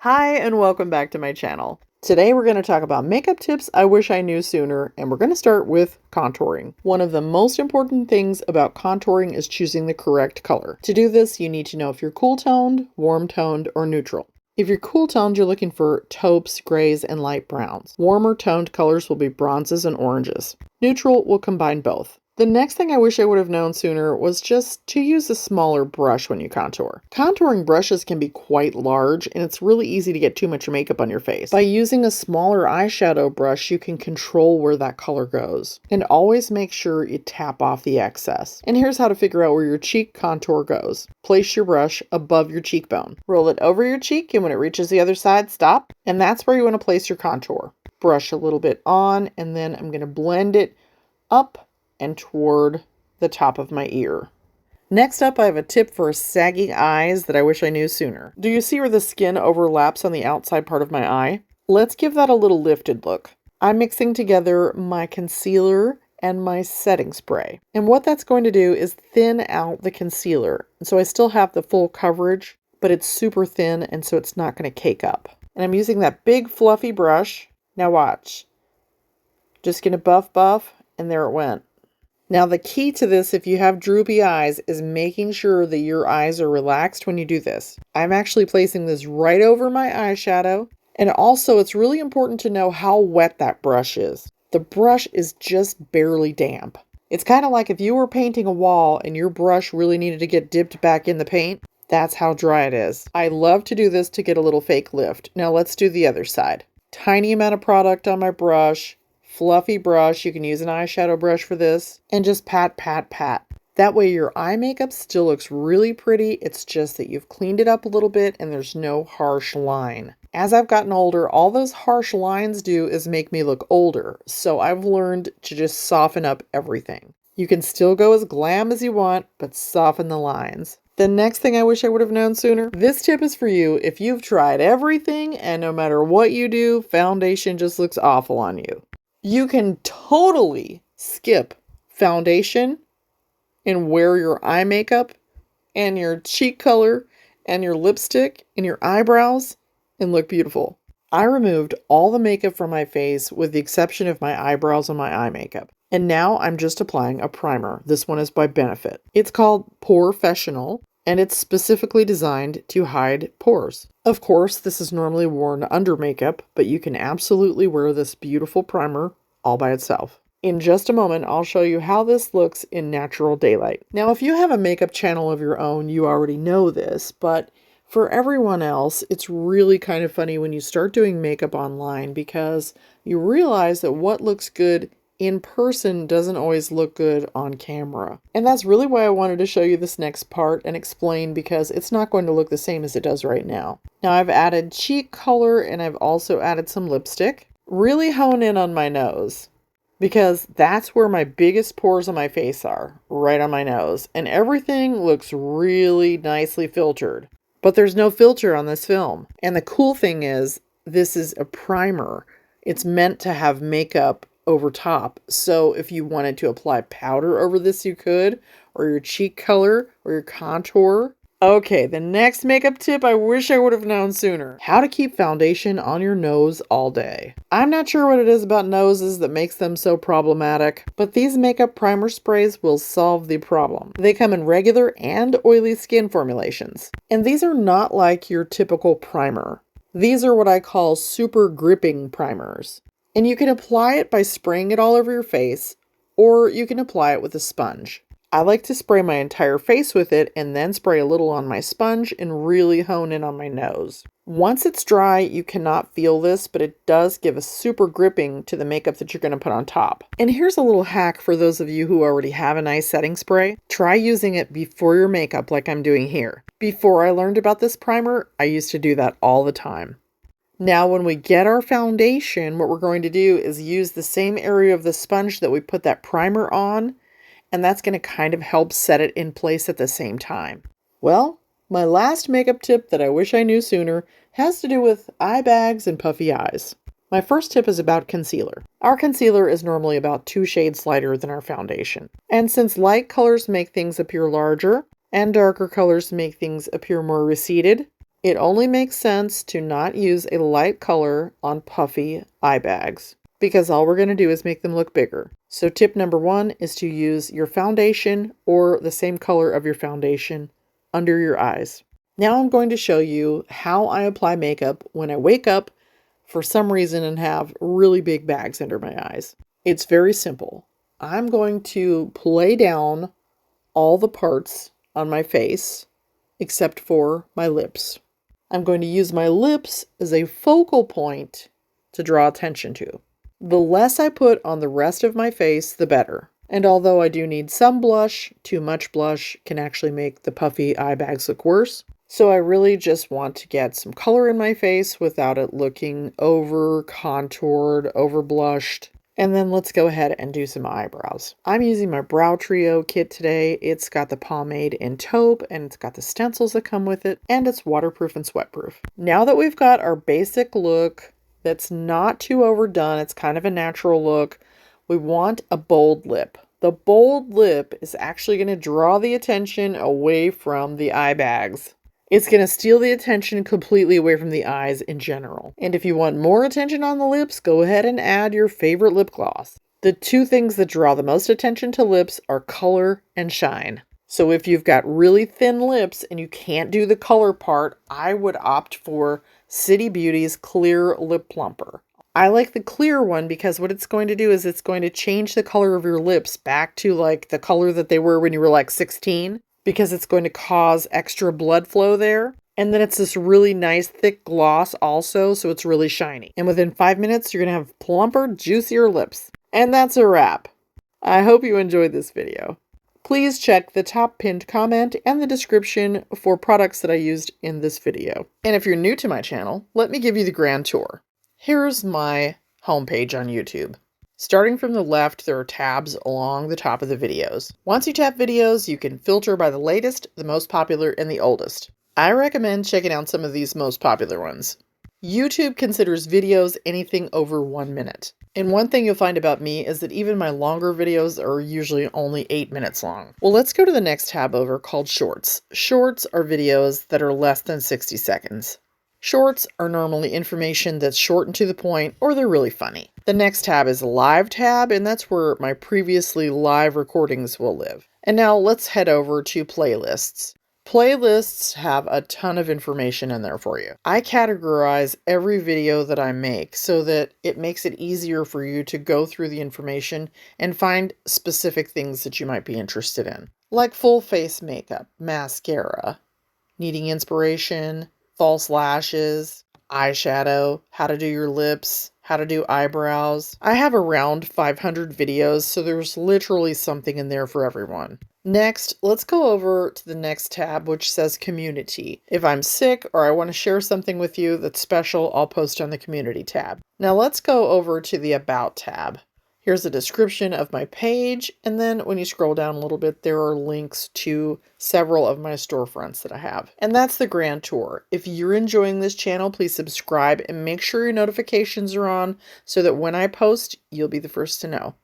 Hi and welcome back to my channel. Today we're going to talk about makeup tips I wish I knew sooner, and we're going to start with contouring. One of the most important things about contouring is choosing the correct color. To do this, you need to know if you're cool toned, warm toned, or neutral. If you're cool toned, you're looking for taupes, grays, and light browns. Warmer toned colors will be bronzes and oranges. Neutral will combine both. The next thing I wish I would have known sooner was just to use a smaller brush when you contour. Contouring brushes can be quite large, and it's really easy to get too much makeup on your face. By using a smaller eyeshadow brush, you can control where that color goes. And always make sure you tap off the excess. And here's how to figure out where your cheek contour goes. Place your brush above your cheekbone. Roll it over your cheek, and when it reaches the other side, stop. And that's where you want to place your contour. Brush a little bit on, and then I'm going to blend it up and toward the top of my ear. Next up, I have a tip for sagging eyes that I wish I knew sooner. Do you see where the skin overlaps on the outside part of my eye? Let's give that a little lifted look. I'm mixing together my concealer and my setting spray. And what that's going to do is thin out the concealer. So I still have the full coverage, but it's super thin, and so it's not going to cake up. And I'm using that big fluffy brush. Now watch. Just going to buff, and there it went. Now the key to this, if you have droopy eyes, is making sure that your eyes are relaxed when you do this. I'm actually placing this right over my eyeshadow. And also it's really important to know how wet that brush is. The brush is just barely damp. It's kind of like if you were painting a wall and your brush really needed to get dipped back in the paint. That's how dry it is. I love to do this to get a little fake lift. Now let's do the other side. Tiny amount of product on my brush. Fluffy brush, you can use an eyeshadow brush for this, and just pat. That way your eye makeup still looks really pretty, it's just that you've cleaned it up a little bit and there's no harsh line. As I've gotten older, all those harsh lines do is make me look older, so I've learned to just soften up everything. You can still go as glam as you want, but soften the lines. The next thing I wish I would have known sooner, this tip is for you if you've tried everything and no matter what you do, foundation just looks awful on you. You can totally skip foundation and wear your eye makeup and your cheek color and your lipstick and your eyebrows and look beautiful. I removed all the makeup from my face with the exception of my eyebrows and my eye makeup. And now I'm just applying a primer. This one is by Benefit. It's called POREfessional, and it's specifically designed to hide pores. Of course, this is normally worn under makeup, but you can absolutely wear this beautiful primer all by itself. In just a moment, I'll show you how this looks in natural daylight. Now, if you have a makeup channel of your own, you already know this, but for everyone else, it's really kind of funny when you start doing makeup online because you realize that what looks good in person doesn't always look good on camera. And that's really why I wanted to show you this next part and explain, because it's not going to look the same as it does right now. Now I've added cheek color and I've also added some lipstick. Really hone in on my nose because that's where my biggest pores on my face are, right on my nose. And everything looks really nicely filtered, but there's no filter on this film. And the cool thing is this is a primer. It's meant to have makeup over top. So if you wanted to apply powder over this, you could, or your cheek color or your contour. Okay, the next makeup tip I wish I would have known sooner. How to keep foundation on your nose all day. I'm not sure what it is about noses that makes them so problematic, but these makeup primer sprays will solve the problem. They come in regular and oily skin formulations. And these are not like your typical primer. These are what I call super gripping primers. And you can apply it by spraying it all over your face, or you can apply it with a sponge. I like to spray my entire face with it and then spray a little on my sponge and really hone in on my nose. Once it's dry, you cannot feel this, but it does give a super gripping to the makeup that you're going to put on top. And here's a little hack for those of you who already have a nice setting spray. Try using it before your makeup like I'm doing here. Before I learned about this primer, I used to do that all the time. Now, when we get our foundation, what we're going to do is use the same area of the sponge that we put that primer on, and that's going to kind of help set it in place at the same time. Well, my last makeup tip that I wish I knew sooner has to do with eye bags and puffy eyes. My first tip is about concealer. Our concealer is normally about 2 shades lighter than our foundation. And since light colors make things appear larger and darker colors make things appear more receded, It only makes sense to not use a light color on puffy eye bags because all we're going to do is make them look bigger. So tip number 1 is to use your foundation or the same color of your foundation under your eyes. Now I'm going to show you how I apply makeup when I wake up for some reason and have really big bags under my eyes. It's very simple. I'm going to play down all the parts on my face except for my lips. I'm going to use my lips as a focal point to draw attention to. The less I put on the rest of my face, the better. And although I do need some blush, too much blush can actually make the puffy eye bags look worse. So I really just want to get some color in my face without it looking over contoured, over blushed. And then let's go ahead and do some eyebrows. I'm using my Brow Trio kit today. It's got the pomade in taupe and it's got the stencils that come with it, and it's waterproof and sweatproof. Now that we've got our basic look that's not too overdone, it's kind of a natural look, we want a bold lip. The bold lip is actually going to draw the attention away from the eye bags. It's going to steal the attention completely away from the eyes in general. And if you want more attention on the lips, go ahead and add your favorite lip gloss. The two things that draw the most attention to lips are color and shine. So if you've got really thin lips and you can't do the color part, I would opt for City Beauty's Clear Lip Plumper. I like the clear one because what it's going to do is it's going to change the color of your lips back to like the color that they were when you were like 16. Because it's going to cause extra blood flow there. And then it's this really nice thick gloss also, so it's really shiny. And within 5 minutes, you're going to have plumper, juicier lips. And that's a wrap. I hope you enjoyed this video. Please check the top pinned comment and the description for products that I used in this video. And if you're new to my channel, let me give you the grand tour. Here's my homepage on YouTube. Starting from the left, there are tabs along the top of the videos. Once you tap videos, you can filter by the latest, the most popular, and the oldest. I recommend checking out some of these most popular ones. YouTube considers videos anything over 1 minute. And one thing you'll find about me is that even my longer videos are usually only 8 minutes long. Well, let's go to the next tab over called Shorts. Shorts are videos that are less than 60 seconds. Shorts are normally information that's short and to the point, or they're really funny. The next tab is a Live tab, and that's where my previously live recordings will live. And now let's head over to Playlists. Playlists have a ton of information in there for you. I categorize every video that I make so that it makes it easier for you to go through the information and find specific things that you might be interested in. Like full face makeup, mascara, needing inspiration, false lashes, eyeshadow, how to do your lips, how to do eyebrows. I have around 500 videos, so there's literally something in there for everyone. Next, let's go over to the next tab, which says Community. If I'm sick or I want to share something with you that's special, I'll post on the Community tab. Now let's go over to the About tab. Here's a description of my page, and then when you scroll down a little bit, there are links to several of my storefronts that I have. And that's the grand tour. If you're enjoying this channel, please subscribe and make sure your notifications are on so that when I post, you'll be the first to know.